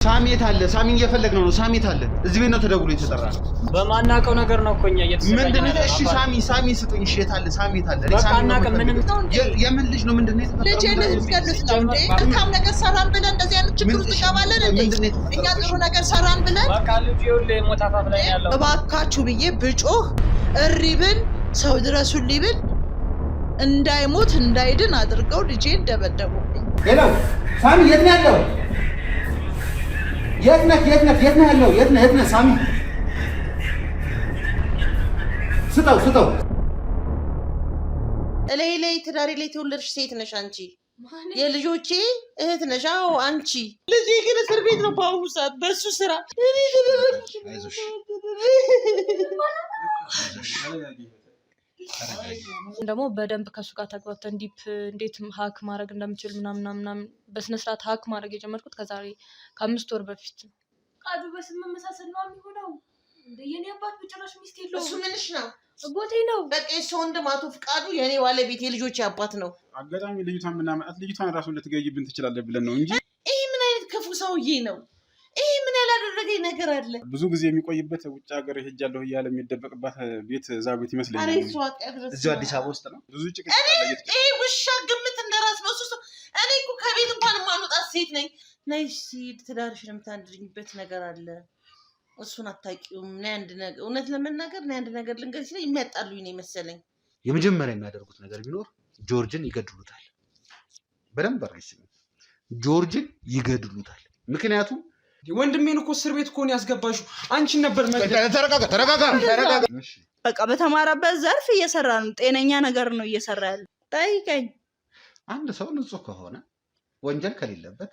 ሳሚት አለ ሳሚን እየፈለግነው ነው ሳሚት አለ እዚህ ቤት ነው ተደውሎ የተጠራ በማናቀው ነገር ነው እኮኛ እየተሰራኝ ምንድነው እሺ ሳሚ ስጡኝ እሺ የት አለ ሳሚት አለ ሳሚና ምንም የምን ልጅ ነው ምንድነው ልጅ ልትገሉት ነው እንዴ እንካም ነገር ሰራን ብለን እንደዚህ አይነት ችግር ውስጥ ገባለን እንዴ እኛ ጥሩ ነገር ሰራን ብለን በቃ ልጅ ይኸውልህ ሞታፋፍ ላይ ያለው እባካችሁ ብዬ ብጮህ እሪብን ሰው ድረሱልኝ ብል እንዳይሞት እንዳይድን አድርገው ልጄን ደበደቡብኝ ሄሎ ሳሚ የት ነው ያለው የት ነህ ያለው የት ነህ ሳሚ ስጠው ላይ ትዳሬ ላይ ተወለድሽ ሴት ነሽ አንቺ የልጆቼ እህት ነሽ አዎ አንቺ ልጄ ግን እስር ቤት ነው በአሁኑ ሰዓት በሱ ስራ ደግሞ በደንብ ከሱ ጋር ተግባብተን እንዴት ሀክ ማድረግ እንደምችል ምናምን በስነ ስርዓት ሀክ ማድረግ የጀመርኩት ከ5 ወር በፊት ነው። ቃዱ በስም መመሳሰል ነው የሚሆነው። እንደ የኔ አባት በጭራሽ ሚስት የለውም። እሱ ምንሽ ነው? አጎቴ ነው። በቃ እሱ ወንድም አቶ ፍቃዱ የኔ ባለቤት የልጆቼ አባት ነው። አጋጣሚ ልጅቷን ምናምን ልጅቷን ራሱን ልትገይብን ትችላለህ ብለን ነው እንጂ ይሄ ምን አይነት ክፉ ሰውዬ ነው? ይሄ ምን ያላደረገኝ ነገር አለ? ብዙ ጊዜ የሚቆይበት ውጭ ሀገር ሄጃለሁ እያለ የሚደበቅባት ቤት እዛ ቤት ይመስለኛል። እዚሁ አዲስ አበባ ውስጥ ነው። ብዙ ጭቅጭቅ አለ። ይሄ ውሻ ግምት እንደራስ ነው እሱ። እኔ እኮ ከቤት እንኳን የማልወጣት ሴት ነኝ። ነይ ሲድ ትዳርሽን የምታንድሪኝበት ነገር አለ። እሱን አታውቂውም። ነይ አንድ ነገር እውነት ለመናገር ነይ አንድ ነገር ልንገርሽ ሲለኝ የሚያጣሉኝ ነው መሰለኝ። የመጀመሪያ የሚያደርጉት ነገር ቢኖር ጆርጅን ይገድሉታል። በደንብ አርግሽ ጆርጅን ይገድሉታል። ምክንያቱም ወንድሜን እኮ እስር ቤት እኮ ነው ያስገባሽው አንቺን ነበር ተረጋጋ በቃ በተማረበት ዘርፍ እየሰራ ነው። ጤነኛ ነገር ነው እየሰራ ያለው። ጠይቀኝ። አንድ ሰው ንጹህ ከሆነ ወንጀል ከሌለበት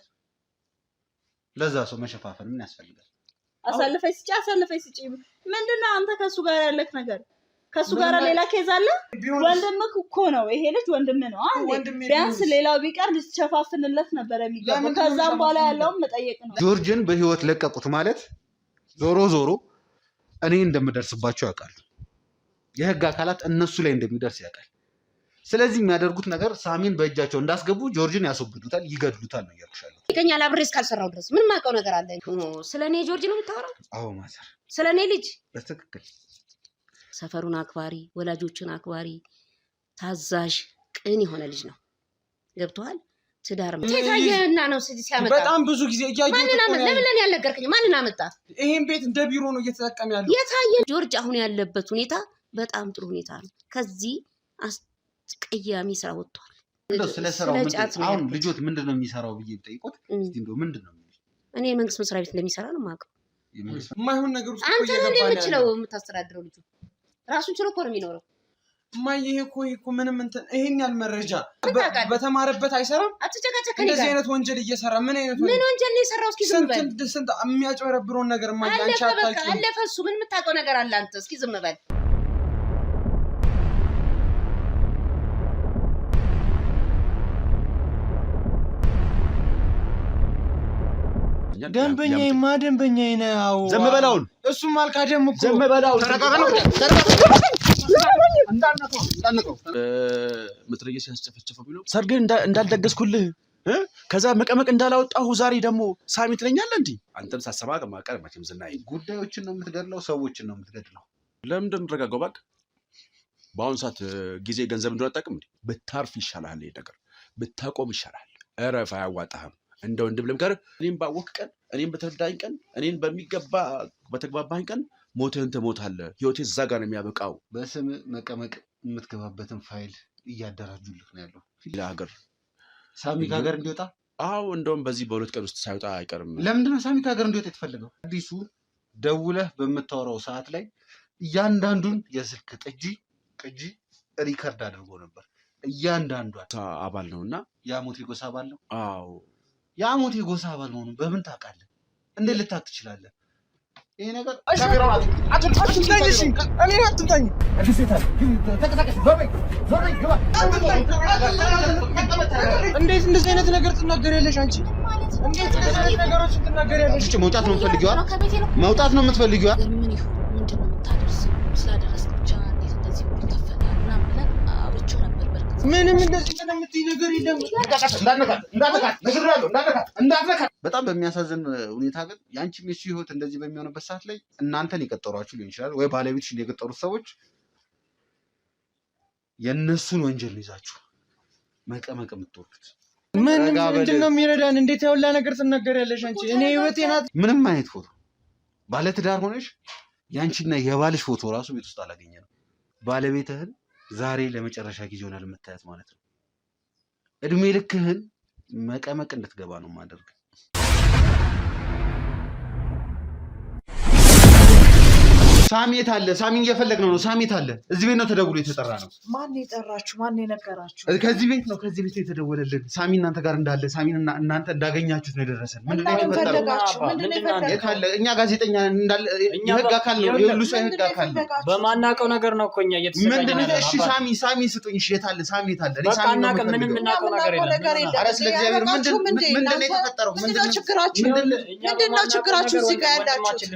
ለዛ ሰው መሸፋፈን ምን ያስፈልጋል? አሳልፈይ ስጪ ምንድነው አንተ ከሱ ጋር ያለክ ነገር? ከሱ ጋር ሌላ ኬዝ አለ? ወንድምህ እኮ ነው ይሄ ልጅ ወንድም ነው። ቢያንስ ሌላው ቢቀር ልትሸፋፍንለት ነበር የሚገባው። ከዛም በኋላ ያለውን መጠየቅ ነው። ጆርጅን በህይወት ለቀቁት ማለት ዞሮ እኔ እንደምደርስባቸው ያውቃሉ። የህግ አካላት እነሱ ላይ እንደሚደርስ ያውቃል። ስለዚህ የሚያደርጉት ነገር ሳሚን በእጃቸው እንዳስገቡ ጆርጅን ያስወግዱታል፣ ይገድሉታል ነው እያልኩሻለሁ። ይገኛል አብሬ እስካልሰራው ድረስ ምን ማውቀው ነገር አለ? ስለኔ ጆርጅ ነው የምታወራው? አዎ ማዘር፣ ስለኔ ልጅ በትክክል ሰፈሩን አክባሪ፣ ወላጆችን አክባሪ፣ ታዛዥ፣ ቅን የሆነ ልጅ ነው። ገብቶሃል? ትዳር ታየና ነው ሲያመጣ በጣም ብዙ ጊዜ ለምን ያልነገርከኝ? ማንን አመጣ? ይሄን ቤት እንደ ቢሮ ነው እየተጠቀም ያለው። የታየ ጆርጅ አሁን ያለበት ሁኔታ በጣም ጥሩ ሁኔታ ነው። ከዚህ አስቀያሚ ስራ ወጥቷል። እንደው ስለሰራው አሁን ልጆት ምንድነው የሚሰራው ብዬ ጠይቆት እስቲ እንደው ምንድነው? እኔ የመንግስት መስሪያ ቤት እንደሚሰራ ነው የማውቀው። የማይሆን ነገር ውስጥ አንተ ነው የምትችለው የምታስተዳድረው ልጁ ራሱን ችሎ እኮ ነው የሚኖረው። ማይ ይሄ እኮ ምንም እንትን ይሄን ያል መረጃ በተማረበት አይሰራም። አትጨቃጨቅ። እንደዚህ አይነት ወንጀል እየሰራ ምን ወንጀል ነው የሰራው? እስኪ ዝም በል። ስንት የሚያጭበረብረውን ነገር ማይ አንቺ አታውቂም። አለፈ እሱ። ምን የምታውቀው ነገር አለ አንተ? እስኪ ዝም በል። ደንበኛዬ ነው። ዘም በላውን እሱም አልካደም እኮ ዘም በላውን። እንዳነቀው መትረየስ ያስጨፈጨፈው ቢለው ሰርግ እንዳልደገስኩልህ ከዛ መቀመቅ እንዳላወጣሁ ዛሬ ደግሞ ሳሚ ትለኛለህ እንዴ? አንተም ሳሰባ ማቀር መቼም ዝናይ ጉዳዮችን ነው የምትገድለው፣ ሰዎችን ነው የምትገድለው። ለምን እንደምትረጋጋው ባክ። በአሁኑ ሰዓት ጊዜ ገንዘብ እንደሆነ አታውቅም እንዴ? ብታርፍ ይሻላል፣ ይሄ ነገር ብታቆም ይሻላል። እረፍ፣ አያዋጣህም። እንደ ወንድም ልምከር። እኔም ባወቅ ቀን፣ እኔም በተረዳኝ ቀን፣ እኔን በሚገባ በተግባባኝ ቀን ሞትህን ትሞታለህ። ህይወቴ እዛ ጋር ነው የሚያበቃው። በስም መቀመቅ የምትገባበትን ፋይል እያደራጁልህ ነው ያለው። ለሀገር ሳሚ ከሀገር እንዲወጣ? አዎ፣ እንደውም በዚህ በ2 ቀን ውስጥ ሳይወጣ አይቀርም። ለምንድነው ሳሚ ከሀገር እንዲወጣ የተፈለገው? አዲሱ ደውለህ በምታወራው ሰዓት ላይ እያንዳንዱን የስልክ ቅጂ ሪከርድ አድርጎ ነበር። እያንዳንዷን አባል ነውና የአሞቴ ጎሳ አባል ነው። አዎ፣ የአሞቴ ጎሳ አባል መሆኑን በምን ታውቃለህ? እንዴት ልታውቅ ትችላለህ? ይሄ ነገር እንዴት እንደዚህ አይነት ነገር ትናገሪያለሽ አንቺ? እንዴት እንደዚህ አይነት ነገሮችን ትናገሪያለሽ? መውጣት ነው የምትፈልጊው? መውጣት ነው የምትፈልጊው? ምን ይሁን ምንድነው የምታደርሰው? ስላደረስክ ብቻ እንዴት እንደዚህ ይከፈታል? ምናምን ብለን አብቹ ነበር። በርግጥ ምንም እንደዚህ የምትይ ነገር የለም። እንዳትነካት። በጣም በሚያሳዝን ሁኔታ ግን የአንቺም የሱ ህይወት እንደዚህ በሚሆንበት ሰዓት ላይ እናንተን የቀጠሯችሁ ሊሆን ይችላል፣ ወይ ባለቤትሽን የቀጠሩት ሰዎች የእነሱን ወንጀል ይዛችሁ መቀመቅ የምትወዱት ምንድን ነው የሚረዳን? እንዴት ያውላ ነገር ትናገሪያለሽ አንቺ? እኔ ህይወቴ ናት። ምንም አይነት ፎቶ ባለትዳር ሆነሽ የአንቺና የባልሽ ፎቶ ራሱ ቤት ውስጥ አላገኘንም። ባለቤትህን ዛሬ ለመጨረሻ ጊዜ ሆናል የምታያት ማለት ነው። እድሜ ልክህን መቀመቅ እንድትገባ ነው ማደርግ። ሳሚት አለ። ሳሚን እየፈለግነው ነው። ሳሚት አለ። እዚህ ቤት ነው ተደውሎ የተጠራ ነው። ማን የጠራችሁ? ማን የነገራችሁ? ከዚህ ቤት ነው። ከዚህ ቤት የተደወለልን ሳሚ እናንተ ጋር እንዳለ፣ ሳሚን እናንተ እንዳገኛችሁት ነው የደረሰን። ምንድነው የተፈጠረው? እኛ ጋዜጠኛ እንዳለ የህግ አካል ነው። የሁሉ ሰው የህግ አካል ነው። በማናውቀው ነገር ነው እኮ እኛ እየተሰቃየን ነው። እሺ ሳሚ ስጡኝ። እሺ የት አለ? ሳሚ የት አለ? በቃ እናውቅም። ምንም የምናውቀው ነገር የለም። ኧረ ስለ እግዚአብሔር ምንድነው የተፈጠረው? ምንድነው ችግራችሁ? ምንድነው ችግራችሁ? እዚህ ጋር ያላችሁ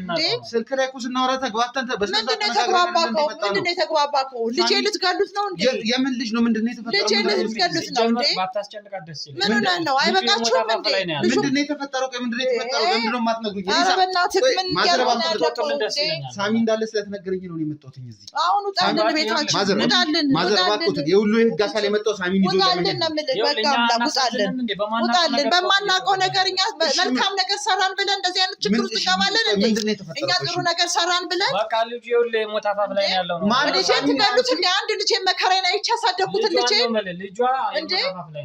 ስልክ ላይ እኮ ስናወራ ተግባብተን ምንድነው የተግባባከው? ልጄ ልትገሉት ነው እንዴ? የምን ልጅ ነው? ምንድነው የተፈጠረው? ልጄ ልትገሉት ነው እንዴ? ባታስጨንቃት ደስ ይላል። ምን ሆነህ ነው? አይበቃችሁም እንዴ? ምንድነው የተፈጠረው? ምንድነው የተፈጠረው? ለምንድን ነው የማትነግሩኝ? ኧረ በእናትህ ምን ሳሚ እንዳለ ስለተነገረኝ ነው የመጣሁት እዚህ። አሁን ውጣልን፣ ቤታችን ውጣልን፣ ውጣልን። የሁሉ የህግ አካል የመጣው ሳሚን ይዞ ውጣልን ነው የምልህ። በቃ ውጣልን፣ ውጣልን። በማናውቀው ነገር እኛ መልካም ነገር ሰራን ብለን እንደዚህ አይነት ችግር ውስጥ እንገባለን እንዴ? እኛ ጥሩ ነገር ሰራን ብለን በቃ ልጅ ይኸውልህ ሞት አፋፍ ላይ ነው ያለው ነው። ልጄን ትገሉት እንዴ? አንድ ልጄን መከራዬን አይቼ ያሳደግኩትን ልጄን ልጇ እንዴ?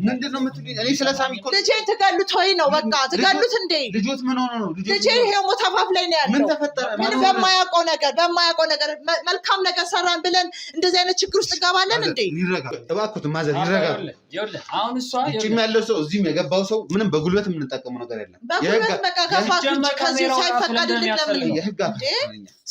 ምንድነው የምትሉኝ? እኔ ስለ ሳሚ እኮ ልጄን ትገሉት ወይ ነው? በቃ ትገሉት እንዴ? ልጆት ምን ሆነ ነው? ልጄ ይሄው ሞት አፋፍ ላይ ነው ያለው። ምን ተፈጠረ? ምን በማያውቀው ነገር መልካም ነገር ሰራን ብለን እንደዚህ አይነት ችግር ውስጥ እንገባለን እንዴ? ይረጋ እባክዎት፣ ማዘር ይረጋ። ይኸውልህ አሁን እሷ እዚህም ያለው ሰው እዚህም የገባው ሰው ምንም በጉልበት የምንጠቀመው ነገር የለም። በጉልበት በቃ ከዚህ ሳይፈቀድልህ ለምን የህግ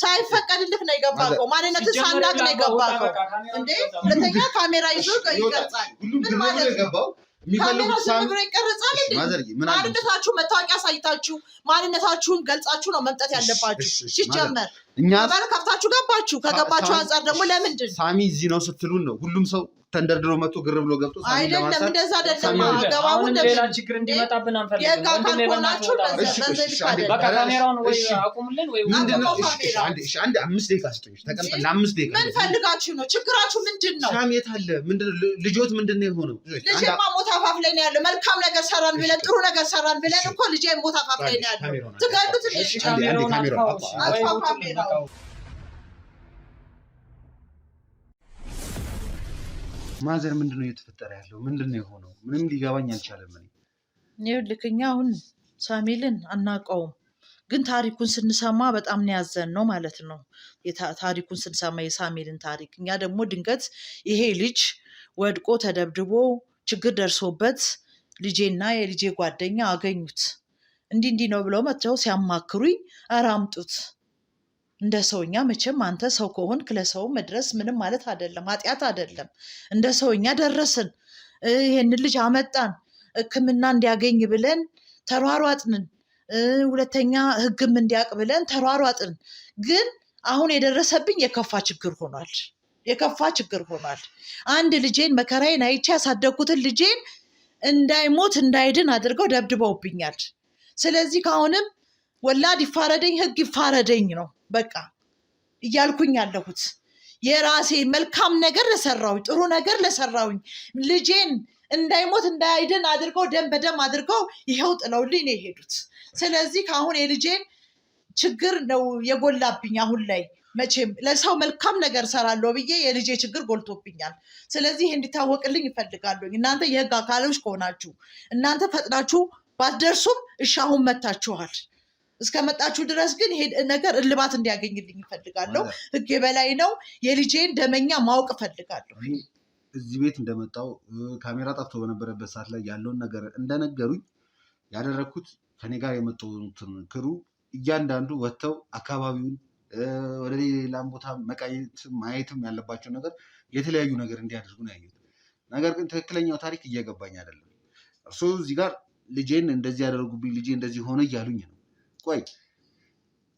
ሳይፈቀድልህ ነው የገባከው? ማንነትን ሳናቅ ነው የገባከው እንዴ? ሁለተኛ ካሜራ ይዞ ይቀርጻል። ምን ማለት ነው? ካሜራ ዝም ብሎ ይቀርጻል እንዴ? ማንነታችሁ መታወቂያ ሳይታችሁ ማንነታችሁን ገልጻችሁ ነው መምጣት ያለባችሁ። ሲጀመር እኛ ከፍታችሁ ገባችሁ። ከገባችሁ አንጻር ደግሞ ለምንድን ሳሚ እዚህ ነው ስትሉን ነው ሁሉም ሰው ተንደርድሮ መጥቶ ግር ብሎ ገብቶ አይደለም። እንደዛ አይደለም። አገባቡ ሌላ ችግር እንዲመጣብን አንፈልግም። በቃ ካሜራውን ወይ አቁሙልን ወይ አንድ 5 ደቂቃ ስጡኝ። ተቀምጠን ለ5 ደቂቃ ምን ፈልጋችሁ ነው? ችግራችሁ ምንድን ነው? ሳሚ የት አለ? ልጆት ምንድን ነው የሆነው? ልጄማ ሞት አፋፍ ላይ ነው ያለው። መልካም ነገር ሰራን ብለን ጥሩ ነገር ሰራን ብለን እኮ ልጄ ሞት አፋፍ ላይ ነው ያለው። ትገሉት ልጅ አጥፋው ካሜራው። ማዘር ምንድን ነው እየተፈጠረ ያለው? ምንድን ነው የሆነው? ምንም ሊገባኝ አልቻለም። ይኸውልህ እኛ አሁን ሳሚልን አናውቀውም፣ ግን ታሪኩን ስንሰማ በጣም ነው ያዘንነው ማለት ነው። ታሪኩን ስንሰማ የሳሚልን ታሪክ እኛ ደግሞ ድንገት ይሄ ልጅ ወድቆ ተደብድቦ ችግር ደርሶበት ልጄና የልጄ ጓደኛ አገኙት። እንዲህ ነው ብለው መጥተው ሲያማክሩኝ ኧረ አምጡት እንደ ሰውኛ መቼም አንተ ሰው ከሆንክ ለሰው መድረስ ምንም ማለት አይደለም፣ ኃጢአት አይደለም። እንደ ሰውኛ ደረስን፣ ይሄንን ልጅ አመጣን፣ ሕክምና እንዲያገኝ ብለን ተሯሯጥንን፣ ሁለተኛ ሕግም እንዲያውቅ ብለን ተሯሯጥን። ግን አሁን የደረሰብኝ የከፋ ችግር ሆኗል። አንድ ልጄን መከራዬን አይቼ ያሳደግኩትን ልጄን እንዳይሞት እንዳይድን አድርገው ደብድበውብኛል። ስለዚህ ከአሁንም ወላድ ይፋረደኝ፣ ሕግ ይፋረደኝ ነው በቃ እያልኩኝ ያለሁት። የራሴ መልካም ነገር ለሰራሁኝ፣ ጥሩ ነገር ለሰራሁኝ ልጄን እንዳይሞት እንዳይድን አድርገው ደም በደም አድርገው ይኸው ጥለውልኝ ነው የሄዱት። ስለዚህ ከአሁን የልጄን ችግር ነው የጎላብኝ። አሁን ላይ መቼም ለሰው መልካም ነገር ሰራለሁ ብዬ የልጄ ችግር ጎልቶብኛል። ስለዚህ እንዲታወቅልኝ ይፈልጋለሁ። እናንተ የህግ አካሎች ከሆናችሁ እናንተ ፈጥናችሁ ባትደርሱም እሺ አሁን መታችኋል። እስከመጣችሁ ድረስ ግን ይሄ ነገር እልባት እንዲያገኝልኝ ይፈልጋለሁ። ህግ የበላይ ነው። የልጄን ደመኛ ማወቅ እፈልጋለሁ። እዚህ ቤት እንደመጣው ካሜራ ጠፍቶ በነበረበት ሰዓት ላይ ያለውን ነገር እንደነገሩኝ ያደረግኩት ከኔ ጋር የመጡትን ክሩ እያንዳንዱ ወጥተው አካባቢውን ወደ ሌላም ቦታ መቃየትም ማየትም ያለባቸው ነገር የተለያዩ ነገር እንዲያደርጉ ነው ያየሁት። ነገር ግን ትክክለኛው ታሪክ እየገባኝ አይደለም። እርስዎ እዚህ ጋር ልጄን እንደዚህ ያደረጉብኝ፣ ልጄ እንደዚህ ሆነ እያሉኝ ነው። ቆይ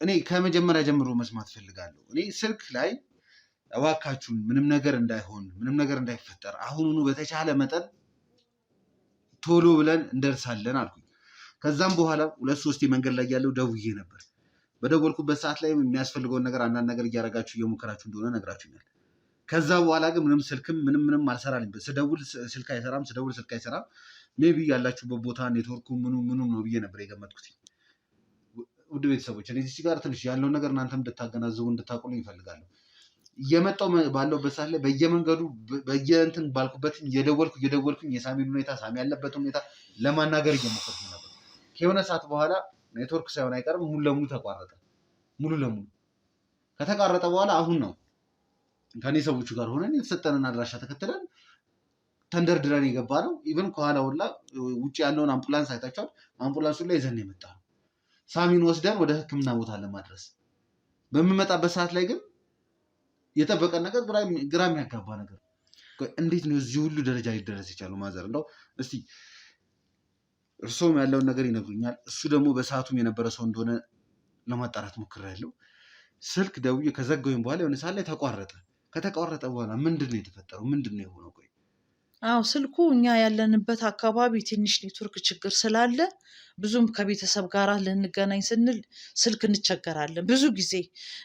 እኔ ከመጀመሪያ ጀምሮ መስማት ፈልጋለሁ። እኔ ስልክ ላይ እባካችሁን ምንም ነገር እንዳይሆን ምንም ነገር እንዳይፈጠር አሁኑኑ በተቻለ መጠን ቶሎ ብለን እንደርሳለን አልኩኝ። ከዛም በኋላ 2-3 መንገድ ላይ ያለው ደውዬ ነበር። በደወልኩበት ሰዓት ላይ የሚያስፈልገውን ነገር አንዳንድ ነገር እያደረጋችሁ እየሞከራችሁ እንደሆነ ነግራችሁኛል። ከዛ በኋላ ግን ምንም ስልክም ምንም አልሰራልኝ። ስደውል ስልክ አይሰራም፣ ስደውል ስልክ አይሰራም። ሜቢ ያላችሁበት ቦታ ኔትወርኩ ምኑ ነው ብዬ ነበር የገመትኩት። ውድ ቤተሰቦች እዚህ ጋር ትንሽ ያለውን ነገር እናንተም እንድታገናዝቡ እንድታውቁልኝ ይፈልጋለሁ። እየመጣው ባለውበት ሰዓት ላይ በየመንገዱ በየእንትን ባልኩበት እየደወልኩኝ የሳሚን ሁኔታ ሳሚ ያለበትን ሁኔታ ለማናገር እየሞከርኩ ነበር። ከሆነ ሰዓት በኋላ ኔትወርክ ሳይሆን አይቀርም ሙሉ ለሙሉ ተቋረጠ። ሙሉ ለሙሉ ከተቋረጠ በኋላ አሁን ነው ከኔ ሰዎቹ ጋር ሆነን የተሰጠንን አድራሻ ተከትለን ተንደርድረን የገባ ነው። ኢቨን ከኋላ ሁላ ውጭ ያለውን አምቡላንስ አይታችኋል። አምቡላንሱ ላይ ይዘን የመጣ ነው ሳሚን ወስደን ወደ ሕክምና ቦታ ለማድረስ። በምመጣበት ሰዓት ላይ ግን የጠበቀን ነገር ግራ የሚያጋባ ነገር፣ እንዴት ነው እዚህ ሁሉ ደረጃ ሊደረስ የቻሉ? ማዘር እንደው እስቲ እርሶም ያለውን ነገር ይነግሩኛል። እሱ ደግሞ በሰዓቱም የነበረ ሰው እንደሆነ ለማጣራት ሞክሬያለሁ። ስልክ ደውዬ ከዘጋሁኝ በኋላ የሆነ ሰዓት ላይ ተቋረጠ። ከተቋረጠ በኋላ ምንድን ነው የተፈጠረው? ምንድን ነው የሆነው? ቆይ ስልኩ እኛ ያለንበት አካባቢ ትንሽ ኔትወርክ ችግር ስላለ ብዙም ከቤተሰብ ጋር ልንገናኝ ስንል ስልክ እንቸገራለን። ብዙ ጊዜ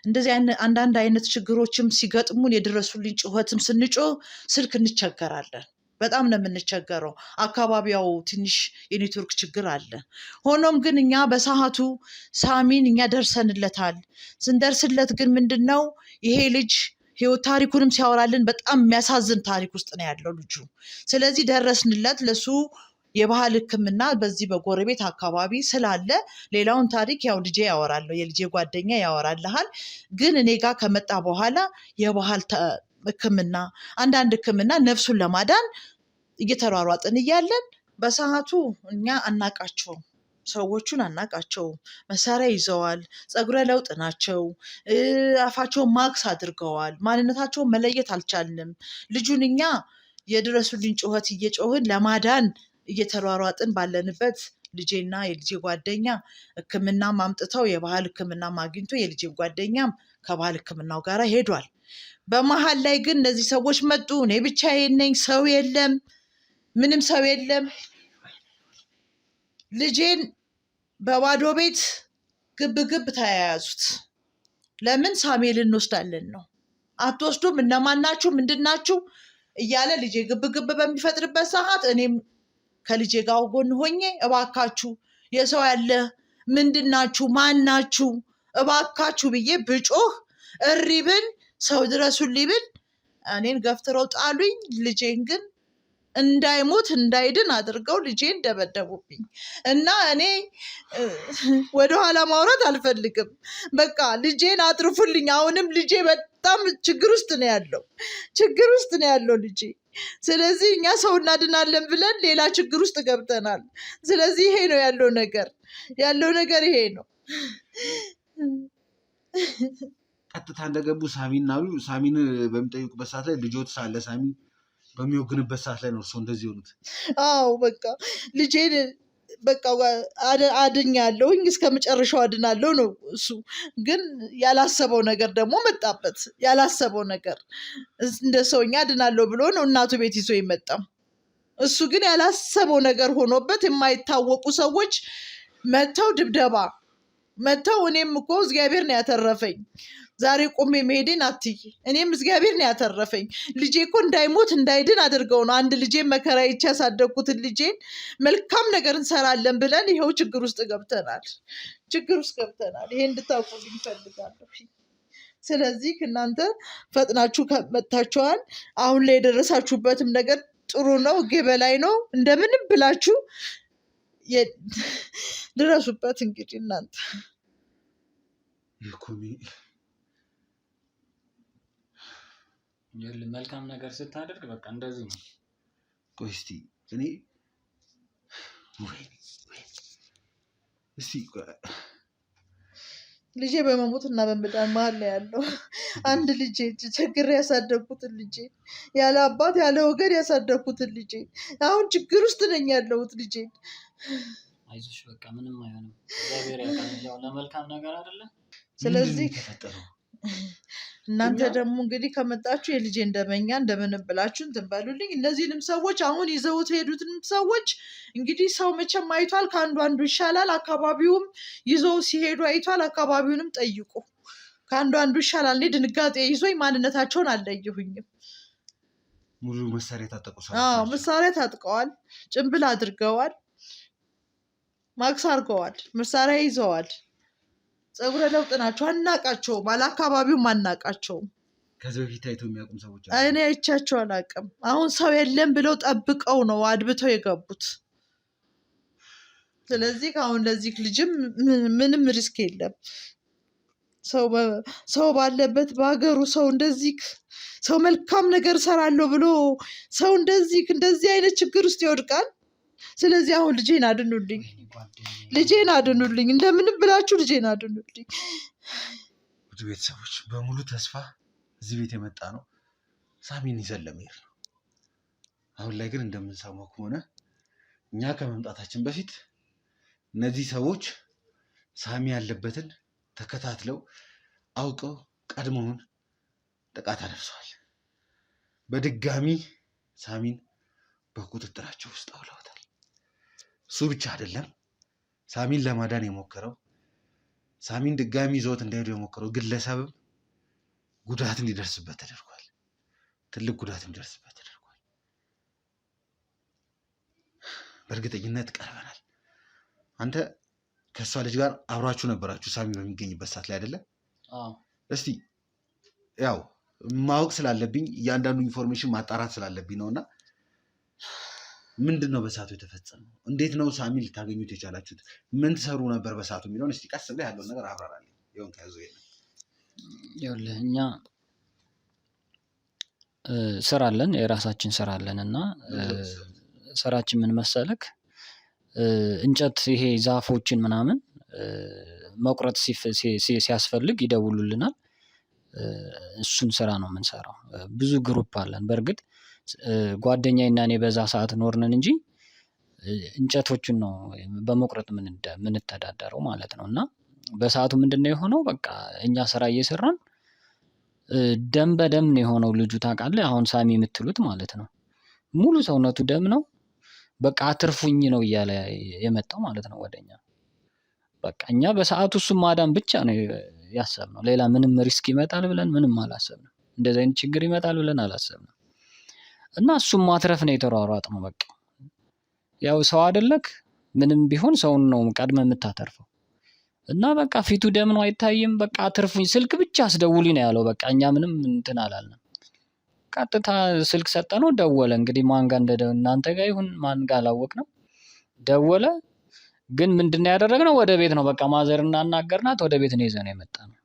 እንደዚህ አንዳንድ አይነት ችግሮችም ሲገጥሙን የድረሱልኝ ጩኸትም ስንጮህ ስልክ እንቸገራለን። በጣም ነው የምንቸገረው። አካባቢያው ትንሽ የኔትወርክ ችግር አለ። ሆኖም ግን እኛ በሰዓቱ ሳሚን እኛ ደርሰንለታል። ስንደርስለት ግን ምንድን ነው ይሄ ልጅ ህይወት ታሪኩንም ሲያወራልን በጣም የሚያሳዝን ታሪክ ውስጥ ነው ያለው ልጁ። ስለዚህ ደረስንለት። ለሱ የባህል ሕክምና በዚህ በጎረቤት አካባቢ ስላለ ሌላውን ታሪክ ያው ልጄ ያወራለሁ፣ የልጄ ጓደኛ ያወራልሃል። ግን እኔ ጋር ከመጣ በኋላ የባህል ሕክምና አንዳንድ ሕክምና ነፍሱን ለማዳን እየተሯሯጥን እያለን በሰዓቱ እኛ አናቃቸውም፣ ሰዎቹን አናቃቸውም። መሳሪያ ይዘዋል፣ ፀጉረ ለውጥ ናቸው፣ አፋቸውን ማክስ አድርገዋል። ማንነታቸውን መለየት አልቻልንም። ልጁን እኛ የድረሱልኝ ጩኸት እየጮህን ለማዳን እየተሯሯጥን ባለንበት ልጄና የልጄ ጓደኛ ሕክምናም አምጥተው የባህል ሕክምናም አግኝቶ የልጄ ጓደኛም ከባህል ሕክምናው ጋር ሄዷል። በመሀል ላይ ግን እነዚህ ሰዎች መጡ። እኔ ብቻዬን ነኝ፣ ሰው የለም፣ ምንም ሰው የለም። ልጄን በባዶ ቤት ግብ ተያያዙት። ለምን ሳሙኤል እንወስዳለን ነው። አትወስዱም? እነማናችሁ? ምንድናችሁ? እያለ ልጄ ግብ በሚፈጥርበት ሰዓት እኔም ከልጄ ጋር ጎን ሆኜ እባካችሁ የሰው ያለ ምንድናችሁ? ማናችሁ? እባካችሁ ብዬ ብጮህ እሪ ብል ሰው ድረሱልኝ ብል እኔን ገፍትረው ጣሉኝ። ልጄን ግን እንዳይሞት እንዳይድን አድርገው ልጄን ደበደቡብኝ እና እኔ ወደኋላ ማውራት አልፈልግም። በቃ ልጄን አጥርፉልኝ። አሁንም ልጄ በጣም ችግር ውስጥ ነው ያለው ልጄ። ስለዚህ እኛ ሰው እናድናለን ብለን ሌላ ችግር ውስጥ ገብተናል። ስለዚህ ይሄ ነው ያለው ነገር ይሄ ነው። ቀጥታ እንደገቡ ሳሚን በሚጠይቁበት ሰዓት ላይ ልጆት ሳለ ሳሚ በሚወግንበት ሰዓት ላይ ነው እርሶ እንደዚህ ሆኑት? አዎ በቃ ልጄን በቃ አድኛለሁኝ እስከ መጨረሻው አድናለሁ ነው እሱ። ግን ያላሰበው ነገር ደግሞ መጣበት። ያላሰበው ነገር እንደ ሰውኛ አድናለሁ ብሎ ነው እናቱ ቤት ይዞ የመጣው። እሱ ግን ያላሰበው ነገር ሆኖበት የማይታወቁ ሰዎች መተው ድብደባ መተው። እኔም እኮ እግዚአብሔር ነው ያተረፈኝ። ዛሬ ቆሜ መሄዴን አትይ። እኔም እግዚአብሔር ነው ያተረፈኝ። ልጄ እኮ እንዳይሞት እንዳይድን አድርገው ነው። አንድ ልጄን መከራ ይቼ ያሳደግኩትን ልጄን መልካም ነገር እንሰራለን ብለን ይኸው ችግር ውስጥ ገብተናል። ይሄ እንድታውቁልኝ እፈልጋለሁ። ስለዚህ እናንተ ፈጥናችሁ መጥታችኋል። አሁን ላይ የደረሳችሁበትም ነገር ጥሩ ነው፣ በላይ ነው። እንደምንም ብላችሁ ድረሱበት። እንግዲህ እናንተ መልካም ነገር ስታደርግ በቃ እንደዚህ ነው። ቆይ እስቲ እኔ ልጄ በመሞት እና በመዳን መሀል ነው ያለው። አንድ ልጄ ቸግሬ ያሳደግኩትን ልጄ ያለ አባት ያለ ወገን ያሳደግኩትን ልጄ አሁን ችግር ውስጥ ነኝ ያለሁት ልጄ። አይዞሽ በቃ ምንም አይሆንም። እግዚአብሔር ያውቃል። ያው ለመልካም ነገር አይደለ? ስለዚህ እናንተ ደግሞ እንግዲህ ከመጣችሁ የልጄ እንደመኛ እንደምንም ብላችሁ እንትን በሉልኝ። እነዚህንም ሰዎች አሁን ይዘውት ሄዱትንም ሰዎች እንግዲህ ሰው መቼም አይቷል፣ ከአንዱ አንዱ ይሻላል። አካባቢውም ይዘው ሲሄዱ አይቷል። አካባቢውንም ጠይቁ፣ ከአንዱ አንዱ ይሻላል። እኔ ድንጋጤ ይዞኝ ማንነታቸውን አልለየሁኝም። ሙሉ መሳሪያ ታጠቁ ሰው? አዎ መሳሪያ ታጥቀዋል፣ ጭንብል አድርገዋል፣ ማክስ አድርገዋል፣ መሳሪያ ይዘዋል። ፀጉረ ለውጥ ናቸው። አናቃቸውም፣ አለአካባቢውም አናቃቸውም። ከዚህ በፊት አይተው የሚያውቁም ሰዎች እኔ አይቻቸው አላውቅም። አሁን ሰው የለም ብለው ጠብቀው ነው አድብተው የገቡት። ስለዚህ አሁን ለዚህ ልጅም ምንም ሪስክ የለም። ሰው ባለበት በሀገሩ ሰው እንደዚህ ሰው መልካም ነገር እሰራለሁ ብሎ ሰው እንደዚህ አይነት ችግር ውስጥ ይወድቃል። ስለዚህ አሁን ልጄን አድኑልኝ፣ ልጄን አድኑልኝ፣ እንደምንም ብላችሁ ልጄን አድኑልኝ። ብዙ ቤተሰቦች በሙሉ ተስፋ እዚህ ቤት የመጣ ነው ሳሚን ይዘን ለመሄድ ነው። አሁን ላይ ግን እንደምንሰማው ከሆነ እኛ ከመምጣታችን በፊት እነዚህ ሰዎች ሳሚ ያለበትን ተከታትለው አውቀው ቀድሞውን ጥቃት አደርሰዋል። በድጋሚ ሳሚን በቁጥጥራቸው ውስጥ አውለውታል። እሱ ብቻ አይደለም፣ ሳሚን ለማዳን የሞከረው ሳሚን ድጋሚ ይዘውት እንዳይሄዱ የሞከረው ግለሰብም ጉዳት እንዲደርስበት ተደርጓል። ትልቅ ጉዳት እንዲደርስበት ተደርጓል። በእርግጠኝነት ቀርበናል። አንተ ከእሷ ልጅ ጋር አብራችሁ ነበራችሁ ሳሚ በሚገኝበት ሰዓት ላይ አይደለ? እስቲ ያው ማወቅ ስላለብኝ እያንዳንዱ ኢንፎርሜሽን ማጣራት ስላለብኝ ነው እና ምንድን ነው በሰዓቱ የተፈጸመው? እንዴት ነው ሳሚ ልታገኙት የቻላችሁት? ምን ትሰሩ ነበር በሰዓቱ የሚለውን እስቲ ቀስ ብለህ ያለውን ነገር አብራራልኝ። ይሁን ከያዙ ይኸውልህ እኛ ስራ አለን፣ የራሳችን ስራ አለን እና ስራችን ምን መሰለክ እንጨት ይሄ ዛፎችን ምናምን መቁረጥ ሲያስፈልግ ይደውሉልናል። እሱን ስራ ነው የምንሰራው። ብዙ ግሩፕ አለን። በእርግጥ ጓደኛዬና እኔ በዛ ሰዓት ኖርነን እንጂ እንጨቶችን ነው በመቁረጥ የምንተዳደረው ማለት ነው። እና በሰዓቱ ምንድነው የሆነው? በቃ እኛ ስራ እየሰራን ደም በደም ነው የሆነው። ልጁ ታውቃለህ፣ አሁን ሳሚ የምትሉት ማለት ነው። ሙሉ ሰውነቱ ደም ነው። በቃ አትርፉኝ ነው እያለ የመጣው ማለት ነው ወደኛ። በቃ እኛ በሰዓቱ እሱን ማዳን ብቻ ነው ያሰብነው። ሌላ ምንም ሪስክ ይመጣል ብለን ምንም አላሰብንም። እንደዚህ አይነት ችግር ይመጣል ብለን አላሰብንም። እና እሱን ማትረፍ ነው የተሯሯጥነው። በቃ ያው ሰው አይደለክ፣ ምንም ቢሆን ሰውን ነው ቀድመ የምታተርፈው። እና በቃ ፊቱ ደም ነው አይታይም። በቃ አትርፉኝ፣ ስልክ ብቻ አስደውሉኝ ነው ያለው። በቃ እኛ ምንም እንትን አላልንም። ቀጥታ ስልክ ሰጠነው፣ ደወለ። እንግዲህ ማን ጋር እናንተ ጋር ይሁን ማን ጋር አላወቅንም። ደወለ። ግን ምንድነው ያደረግነው? ወደ ቤት ነው በቃ ማዘርና እናገርናት፣ ወደ ቤት ነው ይዘን የመጣነው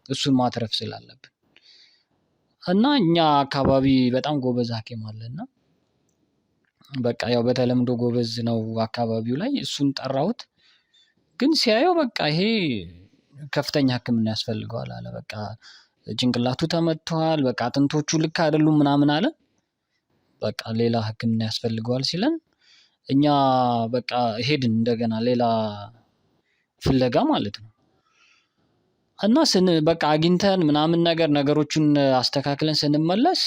እሱን ማትረፍ ስላለብን። እና እኛ አካባቢ በጣም ጎበዝ ሐኪም አለና በቃ ያው በተለምዶ ጎበዝ ነው አካባቢው ላይ። እሱን ጠራሁት። ግን ሲያየው በቃ ይሄ ከፍተኛ ሕክምና ያስፈልገዋል አለ። በቃ ጭንቅላቱ ተመቷል፣ በቃ አጥንቶቹ ልክ አይደሉም ምናምን አለ። በቃ ሌላ ሕክምና ያስፈልገዋል ሲለን እኛ በቃ ሄድን እንደገና ሌላ ፍለጋ ማለት ነው። እና በቃ አግኝተን ምናምን ነገሮችን አስተካክለን ስንመለስ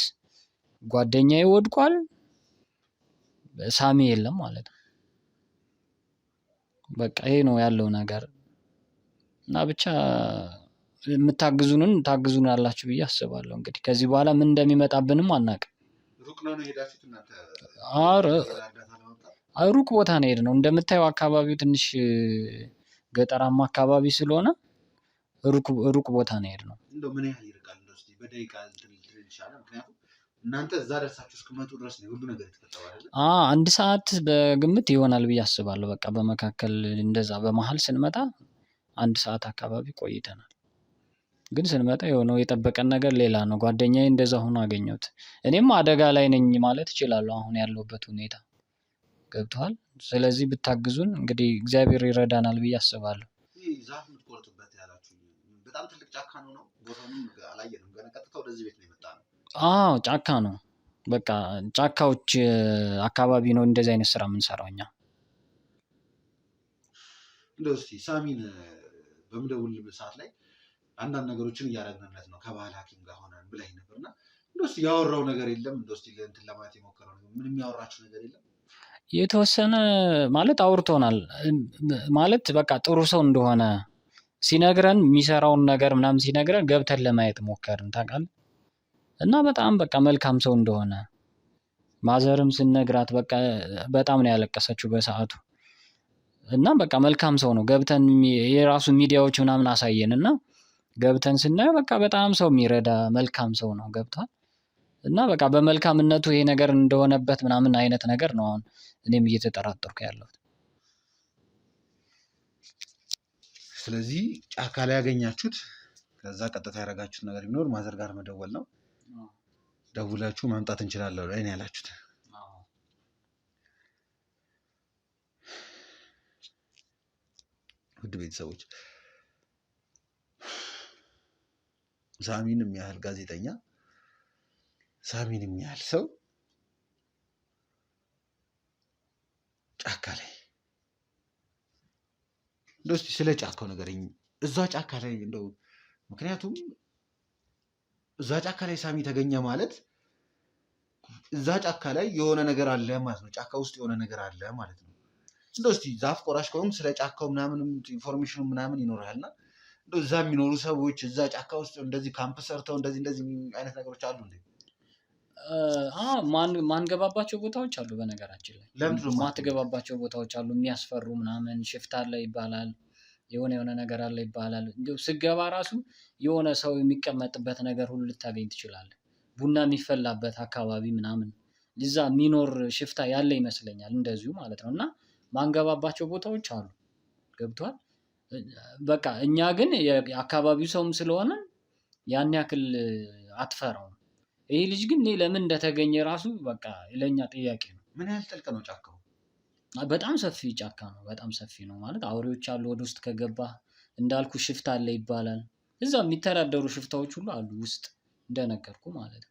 ጓደኛዬ ወድቋል፣ ሳሚ የለም ማለት ነው። በቃ ይሄ ነው ያለው ነገር። እና ብቻ የምታግዙንን ታግዙናላችሁ ብዬ አስባለሁ። እንግዲህ ከዚህ በኋላ ምን እንደሚመጣብንም አናውቅም። ሩቅ ነው የሄዳችሁት እናንተ? ሩቅ ቦታ ነው የሄድነው። እንደምታየው አካባቢው ትንሽ ገጠራማ አካባቢ ስለሆነ ሩቅ ቦታ ነው የሄድነው። እንደው ምን ያህል ይርቃል? እንደው እስኪ በደቂቃ እንትን ይሻላል። ምክንያቱም እናንተ እዛ ደርሳችሁ እስክመጡ ድረስ ነው ሁሉ ነገር የተፈጠረው አይደል? 1 ሰዓት በግምት ይሆናል ብዬ አስባለሁ። በቃ በመካከል እንደዛ በመሀል ስንመጣ 1 ሰዓት አካባቢ ቆይተናል። ግን ስንመጣ የሆነው የጠበቀን ነገር ሌላ ነው። ጓደኛዬ እንደዛ ሆኖ አገኘሁት። እኔም አደጋ ላይ ነኝ ማለት እችላለሁ አሁን ያለሁበት ሁኔታ። ገብቶሃል? ስለዚህ ብታግዙን እንግዲህ እግዚአብሔር ይረዳናል ብዬ አስባለሁ። ይህ ዛፍ የምትቆርጡበት ያላችሁ በጣም ትልቅ ጫካ ነው። ቦታውንም አላየንም። ገና ቀጥታ ወደዚህ ቤት ነው የመጣ ነው። አዎ ጫካ ነው። በቃ ጫካዎች አካባቢ ነው እንደዚህ አይነት ስራ የምንሰራው እኛ። እንደው እስኪ ሳሚን በምደውልበት ሰዓት ላይ አንዳንድ ነገሮችን እያደረግንለት ነው ከባህል ሐኪም ጋር ሆነን ብላኝ ነበርና እንደውስ ያወራው ነገር የለም እንደውስ እንትን ለማለት የሞከረው ነገር ምንም ያወራችሁ ነገር የለም? የተወሰነ ማለት አውርቶናል ማለት በቃ ጥሩ ሰው እንደሆነ ሲነግረን የሚሰራውን ነገር ምናምን ሲነግረን ገብተን ለማየት ሞከርን ታውቃለህ። እና በጣም በቃ መልካም ሰው እንደሆነ ማዘርም ስነግራት በቃ በጣም ነው ያለቀሰችው በሰዓቱ። እና በቃ መልካም ሰው ነው። ገብተን የራሱ ሚዲያዎች ምናምን አሳየን እና ገብተን ስናየው በቃ በጣም ሰው የሚረዳ መልካም ሰው ነው ገብቷል። እና በቃ በመልካምነቱ ይሄ ነገር እንደሆነበት ምናምን አይነት ነገር ነው አሁን እኔም እየተጠራጠርኩ ያለሁት። ስለዚህ ጫካ ላይ ያገኛችሁት ከዛ ቀጥታ ያደረጋችሁት ነገር ቢኖር ማዘር ጋር መደወል ነው። ደውላችሁ ማምጣት እንችላለን ላይ ነው ያላችሁት። ውድ ቤተሰቦች ሳሚን የሚያህል ጋዜጠኛ ሳሚን የሚያህል ሰው ጫካ ላይ እንደው እስኪ ስለ ጫካው ንገረኝ። እዛ ጫካ ላይ እንደው ምክንያቱም እዛ ጫካ ላይ ሳሚ ተገኘ ማለት እዛ ጫካ ላይ የሆነ ነገር አለ ማለት ነው። ጫካ ውስጥ የሆነ ነገር አለ ማለት ነው። እንደው እስኪ ዛፍ ቆራሽ ከሆንክ ስለ ጫካው ምናምን ኢንፎርሜሽኑ ምናምን ይኖርሃልና እንደው እዛ የሚኖሩ ሰዎች እዛ ጫካ ውስጥ እንደዚህ ካምፕ ሰርተው እንደዚህ አይነት ነገሮች አሉ እንዴ? ማንገባባቸው ቦታዎች አሉ። በነገራችን ላይ ለምንድነው ማትገባባቸው ቦታዎች አሉ? የሚያስፈሩ ምናምን ሽፍታ አለ ይባላል፣ የሆነ ነገር አለ ይባላል። እንዲሁ ስገባ ራሱ የሆነ ሰው የሚቀመጥበት ነገር ሁሉ ልታገኝ ትችላለህ። ቡና የሚፈላበት አካባቢ ምናምን እዛ የሚኖር ሽፍታ ያለ ይመስለኛል እንደዚሁ ማለት ነው። እና ማንገባባቸው ቦታዎች አሉ ገብቷል። በቃ እኛ ግን የአካባቢው ሰውም ስለሆነ ያን ያክል አትፈራውም። ይሄ ልጅ ግን ለምን እንደተገኘ ራሱ በቃ ለኛ ጥያቄ ነው። ምን ያህል ጥልቅ ነው ጫካው? በጣም ሰፊ ጫካ ነው። በጣም ሰፊ ነው ማለት አውሬዎች አሉ ወደ ውስጥ ከገባ እንዳልኩ ሽፍታ አለ ይባላል። እዛ የሚተዳደሩ ሽፍታዎች ሁሉ አሉ ውስጥ እንደነገርኩ ማለት ነው።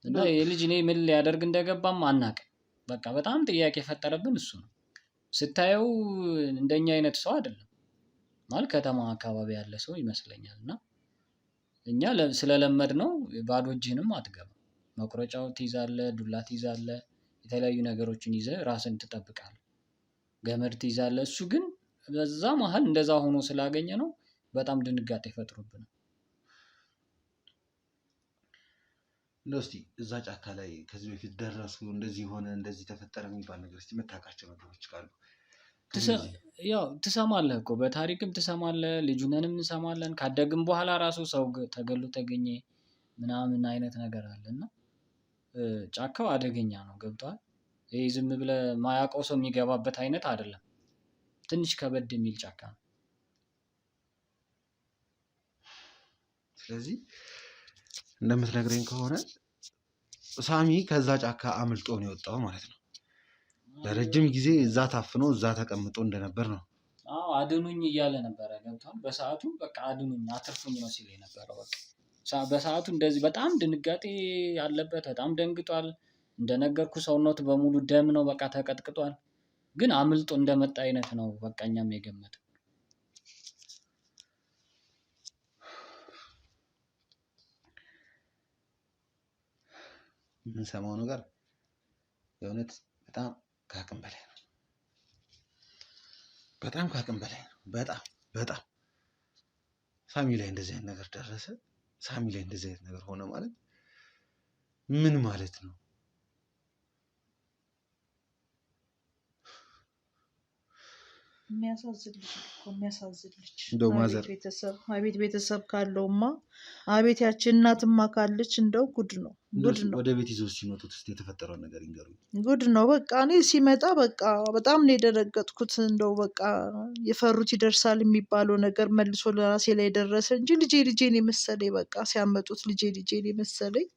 እና ይሄ ልጅ እኔ ምን ሊያደርግ እንደገባም አናውቅም። በቃ በጣም ጥያቄ የፈጠረብን እሱ ነው። ስታየው እንደኛ አይነት ሰው አይደለም ማለት ከተማ አካባቢ ያለ ሰው ይመስለኛል። እና እኛ ስለለመድ ነው ባዶ እጅህንም አትገባም። መቁረጫው ትይዛለህ፣ ዱላ ትይዛለህ፣ የተለያዩ ነገሮችን ይዘህ ራስን ትጠብቃለህ፣ ገመድ ትይዛለህ። እሱ ግን በዛ መሀል እንደዛ ሆኖ ስላገኘ ነው በጣም ድንጋጤ ይፈጥሩብናል። እስኪ እዛ ጫካ ላይ ከዚህ በፊት ደረሱ እንደዚህ ሆነ እንደዚህ ተፈጠረ የሚባል ነገር እስኪ የምታውቃቸው ነገሮች ካሉ? ያው ትሰማለህ እኮ በታሪክም ትሰማለህ፣ ልጁነንም እንሰማለን። ካደግም በኋላ ራሱ ሰው ተገሎ ተገኘ ምናምን አይነት ነገር አለ። እና ጫካው አደገኛ ነው ገብቷል። ይህ ዝም ብለህ ማያውቀው ሰው የሚገባበት አይነት አይደለም። ትንሽ ከበድ የሚል ጫካ ነው። ስለዚህ እንደምትነግረኝ ከሆነ ሳሚ ከዛ ጫካ አምልጦ ነው የወጣው ማለት ነው። ለረጅም ጊዜ እዛ ታፍኖ እዛ ተቀምጦ እንደነበር ነው። አድኑኝ እያለ ነበረ ገብቷል። በሰዓቱ በቃ አድኑኝ አትርፉኝ ነው ሲል የነበረው። በቃ በሰዓቱ እንደዚህ በጣም ድንጋጤ አለበት። በጣም ደንግጧል። እንደነገርኩ ሰውነቱ በሙሉ ደም ነው በቃ ተቀጥቅጧል። ግን አምልጦ እንደመጣ አይነት ነው በቃ እኛም የገመተው። የምንሰማው ነገር የእውነት በጣም ከአቅም በላይ ነው። በጣም ከአቅም በላይ ነው። በጣም ሳሚ ላይ እንደዚህ አይነት ነገር ደረሰ፣ ሳሚ ላይ እንደዚህ አይነት ነገር ሆነ ማለት ምን ማለት ነው? የሚያሳዝን ልጅ እኮ የሚያሳዝን ልጅ። እንደው ማዘር አቤት ቤተሰብ ካለውማ አቤት ያቺ እናትማ ካለች እንደው ጉድ ነው ጉድ ነው። ወደ ቤት ይዘው ሲመጡት እስኪ የተፈጠረውን ነገር ይንገሩኝ። ጉድ ነው በቃ እኔ ሲመጣ በቃ በጣም ነው የደረገጥኩት። እንደው በቃ የፈሩት ይደርሳል የሚባለው ነገር መልሶ ለራሴ ላይ ደረሰ እንጂ ልጄን የመሰለኝ በቃ ሲያመጡት ልጄን የመሰለኝ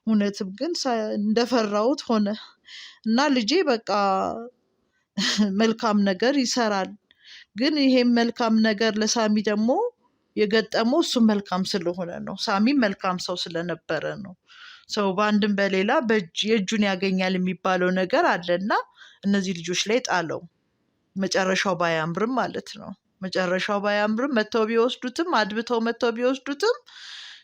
እውነትም ግን እንደፈራሁት ሆነ እና ልጄ በቃ መልካም ነገር ይሰራል። ግን ይሄም መልካም ነገር ለሳሚ ደግሞ የገጠመው እሱ መልካም ስለሆነ ነው። ሳሚ መልካም ሰው ስለነበረ ነው። ሰው በአንድም በሌላ የእጁን ያገኛል የሚባለው ነገር አለና እነዚህ ልጆች ላይ ጣለው። መጨረሻው ባያምርም ማለት ነው። መጨረሻው ባያምርም መተው ቢወስዱትም አድብተው መተው ቢወስዱትም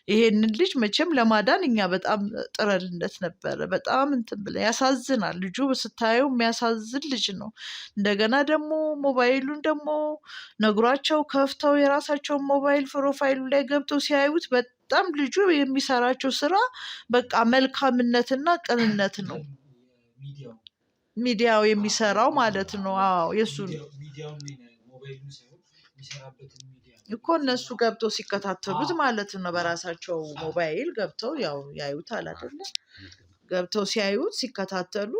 ይሄንን ልጅ መቼም ለማዳን እኛ በጣም ጥረንለት ነበረ። በጣም እንትን ብለን ያሳዝናል። ልጁ ስታየው የሚያሳዝን ልጅ ነው። እንደገና ደግሞ ሞባይሉን ደግሞ ነግሯቸው ከፍተው የራሳቸውን ሞባይል ፕሮፋይሉ ላይ ገብተው ሲያዩት በጣም ልጁ የሚሰራቸው ስራ በቃ መልካምነትና ቅንነት ነው። ሚዲያው የሚሰራው ማለት ነው። አዎ የእሱ እኮ እነሱ ገብተው ሲከታተሉት ማለት ነው። በራሳቸው ሞባይል ገብተው ያው ያዩታል አይደለ? ገብተው ሲያዩት ሲከታተሉ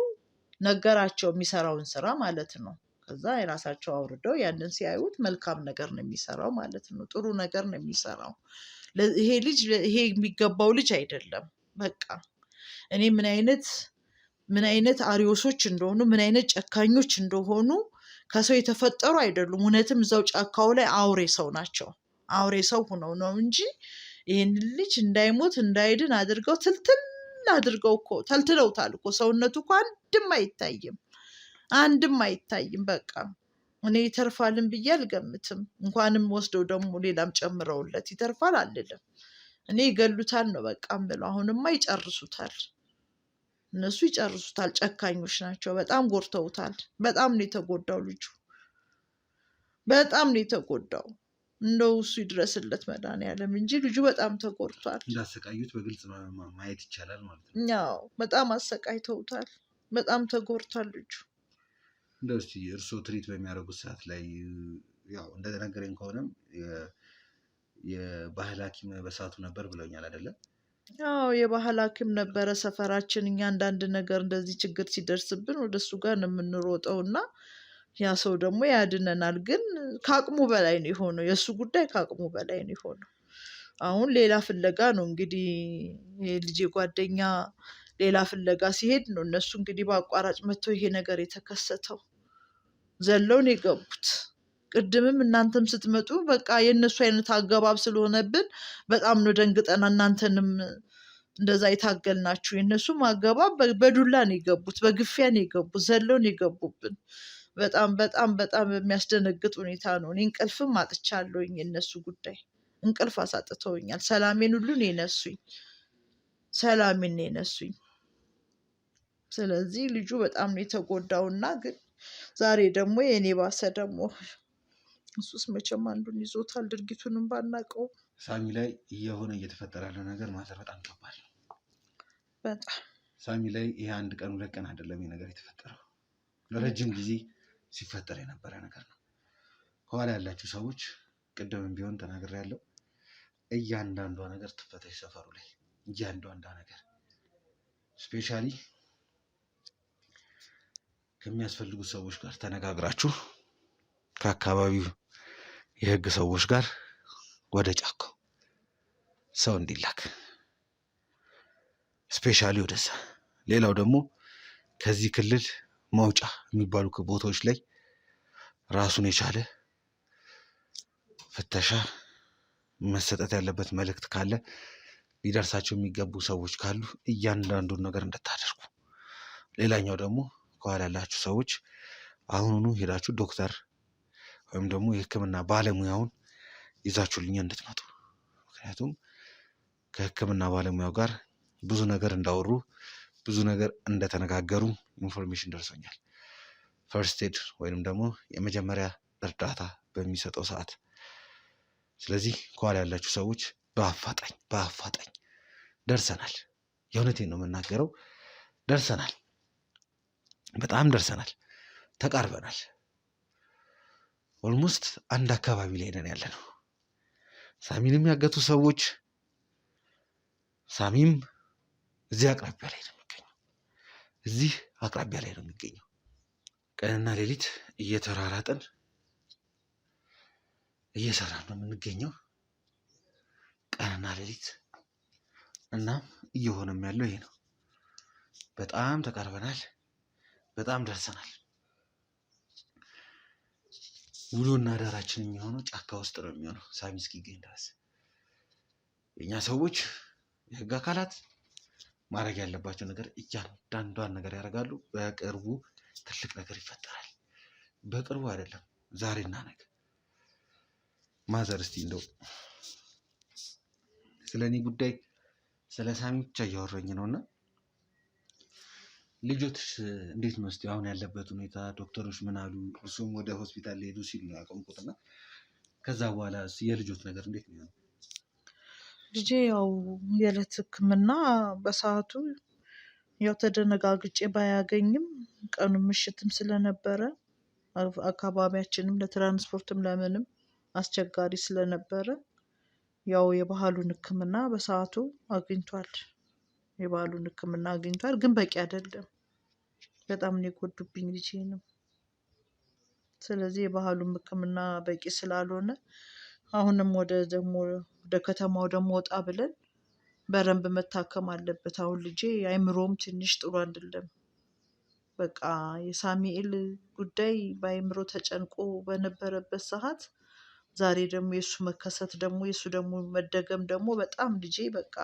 ነገራቸው የሚሰራውን ስራ ማለት ነው። ከዛ የራሳቸው አውርደው ያንን ሲያዩት መልካም ነገር ነው የሚሰራው ማለት ነው። ጥሩ ነገር ነው የሚሰራው። ይሄ ልጅ ይሄ የሚገባው ልጅ አይደለም። በቃ እኔ ምን አይነት አሪዮሶች እንደሆኑ ምን አይነት ጨካኞች እንደሆኑ ከሰው የተፈጠሩ አይደሉም። እውነትም እዛው ጫካው ላይ አውሬ ሰው ናቸው። አውሬ ሰው ሆነው ነው እንጂ ይህን ልጅ እንዳይሞት እንዳይድን አድርገው ትልትል አድርገው እኮ ተልትለውታል እኮ። ሰውነቱ እኮ አንድም አይታይም። በቃ እኔ ይተርፋልን ብዬ አልገምትም። እንኳንም ወስደው ደግሞ ሌላም ጨምረውለት ይተርፋል አልልም። እኔ ይገሉታል ነው በቃ ብለው። አሁንማ ይጨርሱታል። እነሱ ይጨርሱታል። ጨካኞች ናቸው። በጣም ጎድተውታል። በጣም ነው የተጎዳው ልጁ። በጣም ነው የተጎዳው። እንደው እሱ ይድረስለት መድኃኒዓለም እንጂ ልጁ በጣም ተጎድቷል። እንዳሰቃዩት በግልጽ ማየት ይቻላል ማለት ነው። ያው በጣም አሰቃይተውታል። በጣም ተጎድቷል ልጁ። እንደው እስኪ እርስዎ ትሪት በሚያደርጉት ሰዓት ላይ ያው እንደተነገረኝ ከሆነም የባህል ሐኪም በሰዓቱ ነበር ብለውኛል አይደለም? አዎ የባህል ሐኪም ነበረ ሰፈራችን። እኛ አንዳንድ ነገር እንደዚህ ችግር ሲደርስብን ወደ እሱ ጋር ነው የምንሮጠው እና ያ ሰው ደግሞ ያድነናል። ግን ከአቅሙ በላይ ነው የሆነው። የእሱ ጉዳይ ከአቅሙ በላይ ነው የሆነው። አሁን ሌላ ፍለጋ ነው እንግዲህ የልጄ ጓደኛ ሌላ ፍለጋ ሲሄድ ነው እነሱ እንግዲህ በአቋራጭ መጥተው ይሄ ነገር የተከሰተው። ዘለውን የገቡት ቅድምም እናንተም ስትመጡ በቃ የእነሱ አይነት አገባብ ስለሆነብን በጣም ነው ደንግጠና እናንተንም እንደዛ የታገልናችሁ። የእነሱም አገባብ በዱላ ነው የገቡት፣ በግፊያ ነው የገቡት፣ ዘለው ነው የገቡብን። በጣም በጣም በጣም በሚያስደነግጥ ሁኔታ ነው። እኔ እንቅልፍም አጥቻለሁኝ። የእነሱ ጉዳይ እንቅልፍ አሳጥተውኛል። ሰላሜን ሁሉ ነው የነሱኝ። ሰላሜን ነው የነሱኝ። ስለዚህ ልጁ በጣም ነው የተጎዳውና ግን ዛሬ ደግሞ የእኔ ባሰ ደግሞ እሱስ መቼም አንዱን ይዞታል። ድርጊቱንም ባናውቀው ሳሚ ላይ እየተፈጠረ ያለ ነገር ማለት በጣም ከባድ ነው። በጣም ሳሚ ላይ ይሄ አንድ ቀን ሁለት ቀን አይደለም ይሄ ነገር የተፈጠረው፣ ለረጅም ጊዜ ሲፈጠር የነበረ ነገር ነው። ከኋላ ያላችሁ ሰዎች ቅድምም ቢሆን ተናግሬያለሁ። እያንዳንዷ ነገር ትፈተሽ ሰፈሩ ላይ እያንዳንዷ ነገር ስፔሻሊ ከሚያስፈልጉት ሰዎች ጋር ተነጋግራችሁ ከአካባቢው የህግ ሰዎች ጋር ወደ ጫካው ሰው እንዲላክ ስፔሻሊ ወደዛ። ሌላው ደግሞ ከዚህ ክልል መውጫ የሚባሉ ቦታዎች ላይ ራሱን የቻለ ፍተሻ መሰጠት ያለበት መልእክት ካለ ሊደርሳቸው የሚገቡ ሰዎች ካሉ እያንዳንዱን ነገር እንድታደርጉ። ሌላኛው ደግሞ ከኋላ ያላችሁ ሰዎች አሁኑኑ ሄዳችሁ ዶክተር ወይም ደግሞ የህክምና ባለሙያውን ይዛችሁልኝ እንድትመጡ። ምክንያቱም ከህክምና ባለሙያው ጋር ብዙ ነገር እንዳወሩ ብዙ ነገር እንደተነጋገሩ ኢንፎርሜሽን ደርሶኛል። ፈርስት ኤድ ወይንም ደግሞ የመጀመሪያ እርዳታ በሚሰጠው ሰዓት። ስለዚህ ከኋላ ያላችሁ ሰዎች በአፋጣኝ ደርሰናል። የእውነቴን ነው የምናገረው። ደርሰናል፣ በጣም ደርሰናል፣ ተቃርበናል። ኦልሞስት አንድ አካባቢ ላይ ነን ያለ ነው። ሳሚንም ያገቱ ሰዎች ሳሚም እዚህ አቅራቢያ ላይ ነው የሚገኘው። እዚህ አቅራቢያ ላይ ነው የሚገኘው። ቀንና ሌሊት እየተራራጥን እየሰራን ነው የምንገኘው። ቀንና ሌሊት እናም እየሆነም ያለው ይሄ ነው። በጣም ተቃርበናል፣ በጣም ደርሰናል። ውሎና ዳራችን የሚሆነው ጫካ ውስጥ ነው የሚሆነው ሳሚ እስኪገኝ ድረስ። የእኛ ሰዎች የህግ አካላት ማድረግ ያለባቸው ነገር እያንዳንዷን ነገር ያደርጋሉ። በቅርቡ ትልቅ ነገር ይፈጠራል። በቅርቡ አይደለም ዛሬና ነገ ማዘር እስቲ እንደው ስለ እኔ ጉዳይ ስለ ሳሚ ብቻ እያወራኝ ነው እና ልጆትሽ እንዴት ነው እስቲ አሁን ያለበት ሁኔታ? ዶክተሮች ምን አሉ? እሱም ወደ ሆስፒታል ሊሄዱ ሲል ነው ያቆምኩትና ከዛ በኋላ የልጆት ነገር እንዴት ነው? ልጄ ያው የዕለት ሕክምና በሰዓቱ ያው ተደነጋግጬ ባያገኝም ቀኑ ምሽትም ስለነበረ አካባቢያችንም ለትራንስፖርትም ለምንም አስቸጋሪ ስለነበረ ያው የባህሉን ሕክምና በሰዓቱ አግኝቷል። የባህሉን ሕክምና አግኝቷል፣ ግን በቂ አይደለም። በጣም ነው የጎዱብኝ ልጄንም። ስለዚህ የባህሉን ሕክምና በቂ ስላልሆነ አሁንም ወደ ከተማው ደግሞ ወጣ ብለን በደንብ መታከም አለበት። አሁን ልጄ አይምሮም ትንሽ ጥሩ አይደለም። በቃ የሳሙኤል ጉዳይ በአይምሮ ተጨንቆ በነበረበት ሰዓት ዛሬ ደግሞ የእሱ መከሰት ደግሞ የእሱ ደግሞ መደገም ደግሞ በጣም ልጄ በቃ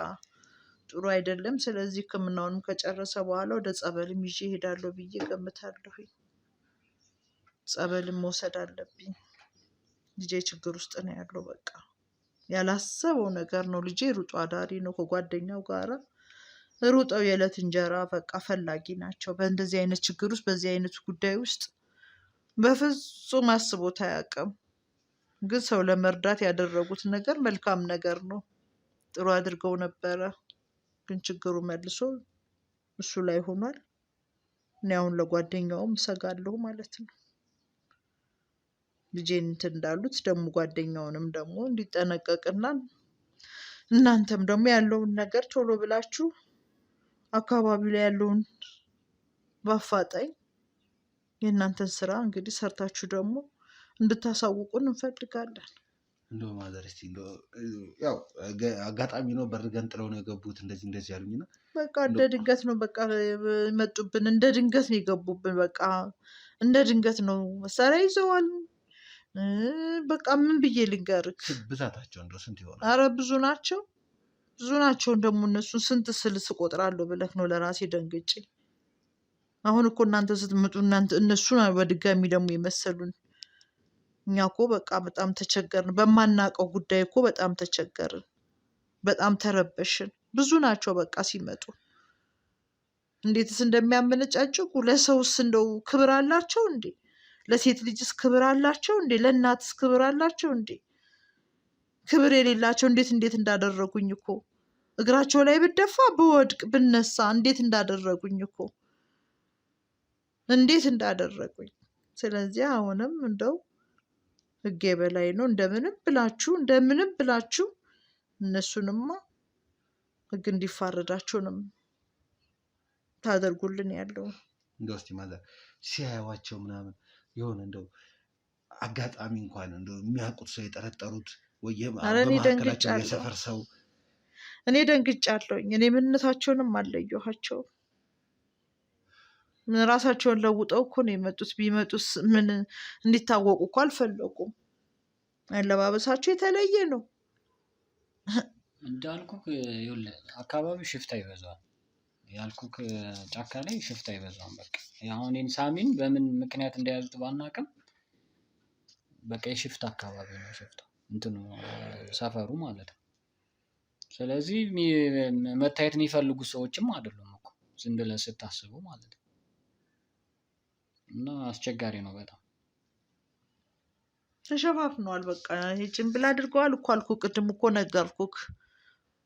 ጥሩ አይደለም። ስለዚህ ሕክምናውንም ከጨረሰ በኋላ ወደ ጸበልም ይዤ እሄዳለሁ ብዬ ገምታለሁ። ጸበልም መውሰድ አለብኝ። ልጄ ችግር ውስጥ ነው ያለው። በቃ ያላሰበው ነገር ነው። ልጄ ሩጦ አዳሪ ነው። ከጓደኛው ጋራ ሩጠው የዕለት እንጀራ በቃ ፈላጊ ናቸው። በእንደዚህ አይነት ችግር ውስጥ በዚህ አይነት ጉዳይ ውስጥ በፍጹም አስቦት አያውቅም። ግን ሰው ለመርዳት ያደረጉት ነገር መልካም ነገር ነው። ጥሩ አድርገው ነበረ። ግን ችግሩ መልሶ እሱ ላይ ሆኗል። እኔ አሁን ለጓደኛውም እሰጋለሁ ማለት ነው። ልጄን እንትን እንዳሉት ደግሞ ጓደኛውንም ደግሞ እንዲጠነቀቅና እናንተም ደግሞ ያለውን ነገር ቶሎ ብላችሁ አካባቢው ላይ ያለውን በአፋጣኝ የእናንተን ስራ እንግዲህ ሰርታችሁ ደግሞ እንድታሳውቁን እንፈልጋለን። እንደው ማዘር እስቲ ያው አጋጣሚ ነው በር ገንጥለው ነው የገቡት እንደዚህ ያሉኝና በቃ እንደ ድንገት ነው በቃ መጡብን። እንደ ድንገት ነው የገቡብን። በቃ እንደ ድንገት ነው መሳሪያ ይዘዋል። በቃ ምን ብዬ ልንገርክ? ብዛታቸው እንደው ስንት ይሆናል? አረ ብዙ ናቸው። ደግሞ እነሱን ስንት ስልስ እቆጥራለሁ ብለህ ነው? ለራሴ ደንግጬ አሁን እኮ እናንተ ስትመጡ እነሱን በድጋሚ ደግሞ የመሰሉን። እኛ እኮ በቃ በጣም ተቸገርን። በማናውቀው ጉዳይ እኮ በጣም ተቸገርን። በጣም ተረበሽን። ብዙ ናቸው በቃ ሲመጡ እንዴትስ እንደሚያመነጫጭቁ። ለሰውስ እንደው ክብር አላቸው እንዴ? ለሴት ልጅስ ክብር አላቸው እንዴ? ለእናትስ ክብር አላቸው እንዴ? ክብር የሌላቸው እንዴት እንዳደረጉኝ እኮ እግራቸው ላይ ብደፋ ብወድቅ ብነሳ እንዴት እንዳደረጉኝ እኮ እንዴት እንዳደረጉኝ። ስለዚህ አሁንም እንደው ሕግ የበላይ ነው። እንደምንም ብላችሁ እነሱንማ ሕግ እንዲፋረዳቸው ነው ታደርጉልን ያለው። እንደው እስቲ ማዘር ሲያዩዋቸው ምናምን የሆነ እንደው አጋጣሚ እንኳን እንደው የሚያውቁት ሰው የጠረጠሩት ወይ በመካከላቸው የሰፈር ሰው? እኔ ደንግጫለሁኝ። እኔ ምንነታቸውንም አልለየኋቸውም። ራሳቸውን ለውጠው እኮ ነው የመጡት። ቢመጡስ ምን እንዲታወቁ እኮ አልፈለጉም። አለባበሳቸው የተለየ ነው። እንዳልኩክ አካባቢው ሽፍታ ይበዛዋል። ያልኩክ ጫካ ላይ ሽፍታ ይበዛዋል። በቃ አሁን ሳሚን በምን ምክንያት እንደያዙት ባናቅም በቃ የሽፍታ አካባቢ ነው። ሽፍታ እንትኑ ሰፈሩ ማለት ነው። ስለዚህ መታየት የሚፈልጉ ሰዎችም አይደሉም እኮ ዝም ብለህ ስታስቡ ማለት ነው። እና አስቸጋሪ ነው በጣም ተሸፋፍነዋል። በቃ ይሄ ጭንብል አድርገዋል እኮ አልኩ። ቅድም እኮ ነገርኩክ።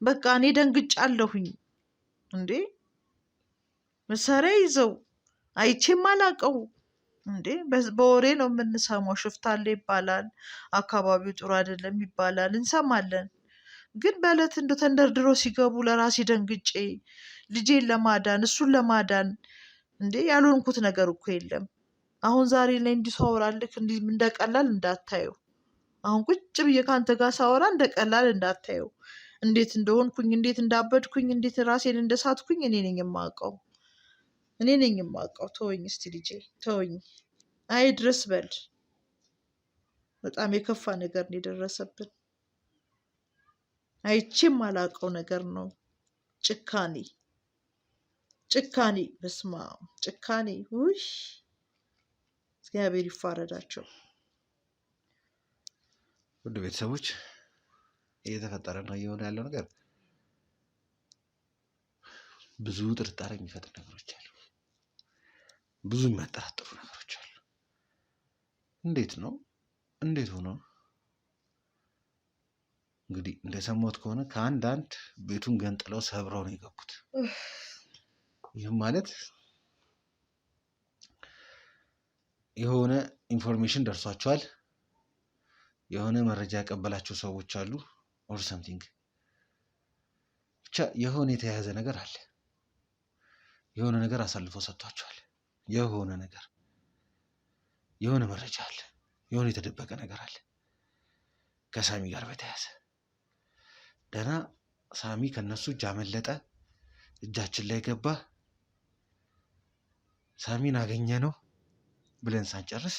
በቃ እኔ ደንግጫለሁኝ። እንዴ መሳሪያ ይዘው አይቼም አላውቀው። እንዴ በወሬ ነው የምንሰማው። ሽፍታ አለ ይባላል፣ አካባቢው ጥሩ አይደለም ይባላል፣ እንሰማለን። ግን በዕለት እንደ ተንደርድሮ ሲገቡ ለራሴ ደንግጬ ልጄን ለማዳን እሱን ለማዳን እንዴ ያልሆንኩት ነገር እኮ የለም። አሁን ዛሬ ላይ እንዲህ ሳወራልክ እንዲህ እንደቀላል እንዳታየው። አሁን ቁጭ ብዬ ከአንተ ጋር ሳወራ እንደቀላል እንዳታየው። እንዴት እንደሆንኩኝ፣ እንዴት እንዳበድኩኝ፣ እንዴት ራሴን እንደሳትኩኝ እኔ ነኝ የማውቀው። ተወኝ እስቲ ልጄ ተወኝ። አይ ድረስ በል። በጣም የከፋ ነገር ነው የደረሰብን። አይቼም አላውቀው ነገር ነው። ጭካኔ በስመ አብ ጭካኔ። ውይ እግዚአብሔር ይፋረዳቸው። ውድ ቤተሰቦች እየተፈጠረ ነው እየሆነ ያለው ነገር ብዙ ጥርጣሬ የሚፈጥር ነገሮች አሉ። ብዙ የሚያጠራጥሩ ነገሮች አሉ። እንዴት ነው? እንዴት ሆኖ? እንግዲህ እንደሰማሁት ከሆነ ከአንዳንድ ቤቱን ገንጥለው ሰብረው ነው የገቡት። ይህም ማለት የሆነ ኢንፎርሜሽን ደርሷቸዋል። የሆነ መረጃ ያቀበላቸው ሰዎች አሉ ኦር ሰምቲንግ ብቻ የሆነ የተያያዘ ነገር አለ። የሆነ ነገር አሳልፎ ሰጥቷቸዋል። የሆነ መረጃ አለ። የሆነ የተደበቀ ነገር አለ ከሳሚ ጋር በተያያዘ። ደህና ሳሚ ከነሱ እጅ አመለጠ፣ እጃችን ላይ ገባ፣ ሳሚን አገኘ ነው ብለን ሳንጨርስ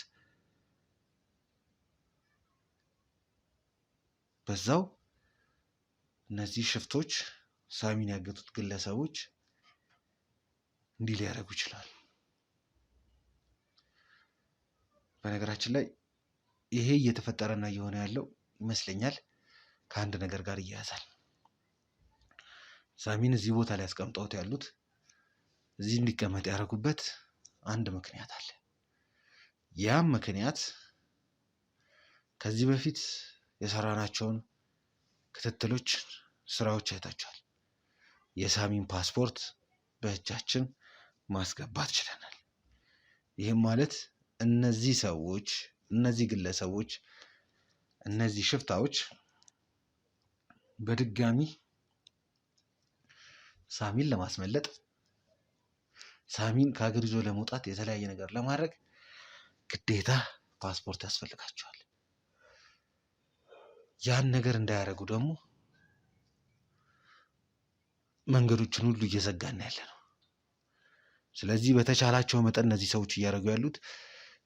በዛው እነዚህ ሽፍቶች ሳሚን ያገቱት ግለሰቦች እንዲህ ሊያደርጉ ይችላል። በነገራችን ላይ ይሄ እየተፈጠረና እየሆነ ያለው ይመስለኛል ከአንድ ነገር ጋር ይያያዛል። ሳሚን እዚህ ቦታ ላይ አስቀምጠውት ያሉት እዚህ እንዲቀመጥ ያደረጉበት አንድ ምክንያት አለ። ያም ምክንያት ከዚህ በፊት የሰራናቸውን ክትትሎች፣ ስራዎች አይታችኋል። የሳሚን ፓስፖርት በእጃችን ማስገባት ችለናል። ይህም ማለት እነዚህ ሰዎች፣ እነዚህ ግለሰቦች፣ እነዚህ ሽፍታዎች በድጋሚ ሳሚን ለማስመለጥ፣ ሳሚን ከሀገር ይዞ ለመውጣት፣ የተለያየ ነገር ለማድረግ ግዴታ ፓስፖርት ያስፈልጋቸዋል። ያን ነገር እንዳያደርጉ ደግሞ መንገዶችን ሁሉ እየዘጋን ያለ ነው። ስለዚህ በተቻላቸው መጠን እነዚህ ሰዎች እያደረጉ ያሉት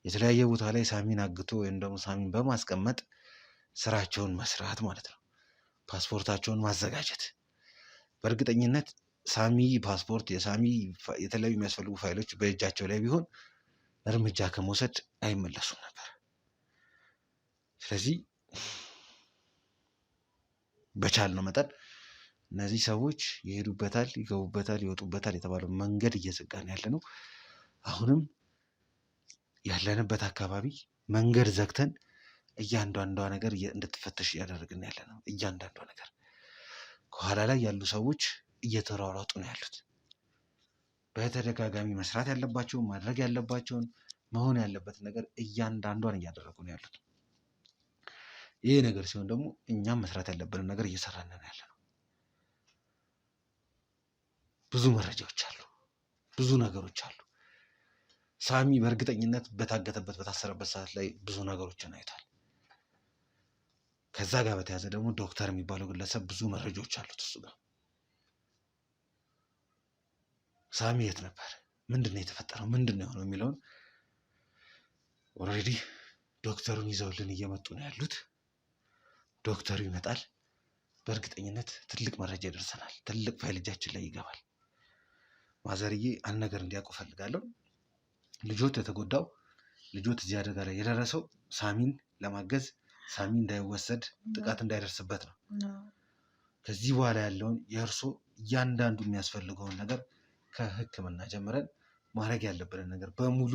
የተለያየ ቦታ ላይ ሳሚን አግቶ ወይም ደግሞ ሳሚን በማስቀመጥ ስራቸውን መስራት ማለት ነው። ፓስፖርታቸውን ማዘጋጀት። በእርግጠኝነት ሳሚ ፓስፖርት፣ የሳሚ የተለያዩ የሚያስፈልጉ ፋይሎች በእጃቸው ላይ ቢሆን እርምጃ ከመውሰድ አይመለሱም ነበር። ስለዚህ በቻልነው መጠን እነዚህ ሰዎች ይሄዱበታል፣ ይገቡበታል፣ ይወጡበታል የተባለው መንገድ እየዘጋን ያለ ነው። አሁንም ያለንበት አካባቢ መንገድ ዘግተን እያንዳንዷ ነገር እንድትፈተሽ እያደረግን ያለ ነው። እያንዳንዷ ነገር ከኋላ ላይ ያሉ ሰዎች እየተሯሯጡ ነው ያሉት። በተደጋጋሚ መስራት ያለባቸውን፣ ማድረግ ያለባቸውን፣ መሆን ያለበትን ነገር እያንዳንዷን እያደረጉ ነው ያሉት። ይህ ነገር ሲሆን ደግሞ እኛም መስራት ያለብንን ነገር እየሰራን ነው ያለ ነው። ብዙ መረጃዎች አሉ፣ ብዙ ነገሮች አሉ። ሳሚ በእርግጠኝነት በታገተበት በታሰረበት ሰዓት ላይ ብዙ ነገሮችን አይቷል። ከዛ ጋር በተያያዘ ደግሞ ዶክተር የሚባለው ግለሰብ ብዙ መረጃዎች አሉት እሱ ጋር። ሳሚ የት ነበር? ምንድን ነው የተፈጠረው? ምንድን ነው የሆነው የሚለውን ኦልሬዲ ዶክተሩን ይዘውልን እየመጡ ነው ያሉት። ዶክተሩ ይመጣል። በእርግጠኝነት ትልቅ መረጃ ይደርሰናል። ትልቅ ፋይል እጃችን ላይ ይገባል። ማዘርዬ አንድ ነገር እንዲያውቁ ፈልጋለሁ። ልጆት የተጎዳው፣ ልጆት እዚህ አደጋ ላይ የደረሰው ሳሚን ለማገዝ፣ ሳሚ እንዳይወሰድ፣ ጥቃት እንዳይደርስበት ነው። ከዚህ በኋላ ያለውን የእርሶ እያንዳንዱ የሚያስፈልገውን ነገር ከሕክምና ጀምረን ማድረግ ያለብንን ነገር በሙሉ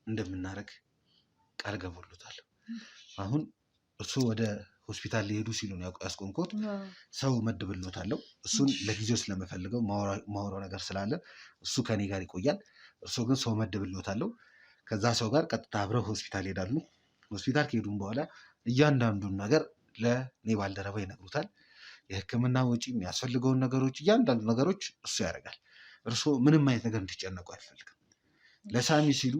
እንደምናደርግ ቃል ገቡሉታል። አሁን እርሶ ወደ ሆስፒታል ሊሄዱ ሲሉ ነው ያስቆምኩት። ሰው መድብሎታለሁ። እሱን ለጊዜው ስለምፈልገው ማውራው ነገር ስላለ እሱ ከኔ ጋር ይቆያል። እርሶ ግን ሰው መድብሎታለሁ። ከዛ ሰው ጋር ቀጥታ አብረው ሆስፒታል ይሄዳሉ። ሆስፒታል ከሄዱም በኋላ እያንዳንዱን ነገር ለኔ ባልደረባ ይነግሩታል። የህክምና ወጪ የሚያስፈልገውን ነገሮች፣ እያንዳንዱ ነገሮች እሱ ያደርጋል። እርሶ ምንም አይነት ነገር እንዲጨነቁ አይፈልግም። ለሳሚ ሲሉ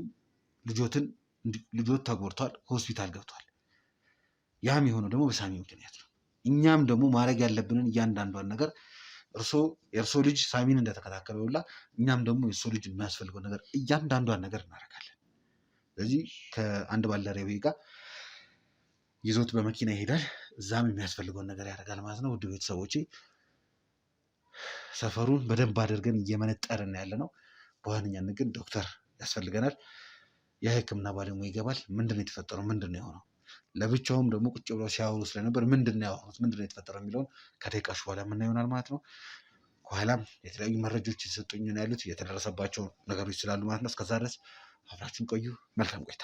ልጆት ተጎድቷል፣ ሆስፒታል ገብቷል። ያም የሆነው ደግሞ በሳሚ ምክንያት ነው። እኛም ደግሞ ማድረግ ያለብንን እያንዳንዷን ነገር የእርሶ ልጅ ሳሚን እንደተከታከለ ሁላ እኛም ደግሞ የእርሶ ልጅ የሚያስፈልገው ነገር እያንዳንዷን ነገር እናደርጋለን። ስለዚህ ከአንድ ባልደረባዬ ጋር ይዞት በመኪና ይሄዳል። እዛም የሚያስፈልገውን ነገር ያደርጋል ማለት ነው። ውድ ቤተሰቦቼ ሰፈሩን በደንብ አድርገን እየመነጠርን ያለ ነው። በዋነኛነት ግን ዶክተር ያስፈልገናል። የህክምና ባለሙያ ይገባል። ምንድን ነው የተፈጠረው? ምንድን ነው የሆነው? ለብቻውም ደግሞ ቁጭ ብለው ሲያወሩ ስለነበር ምንድን ነው ያወሩት፣ ምንድን ነው የተፈጠረው የሚለውን ከደቂቃዎች በኋላ የምናየው ይሆናል ማለት ነው። ከኋላም የተለያዩ መረጃዎች የተሰጡኝ ነው ያሉት፣ የተደረሰባቸው ነገሮች ስላሉ ማለት ነው። እስከዛ ድረስ አብራችሁን ቆዩ። መልካም ቆይታ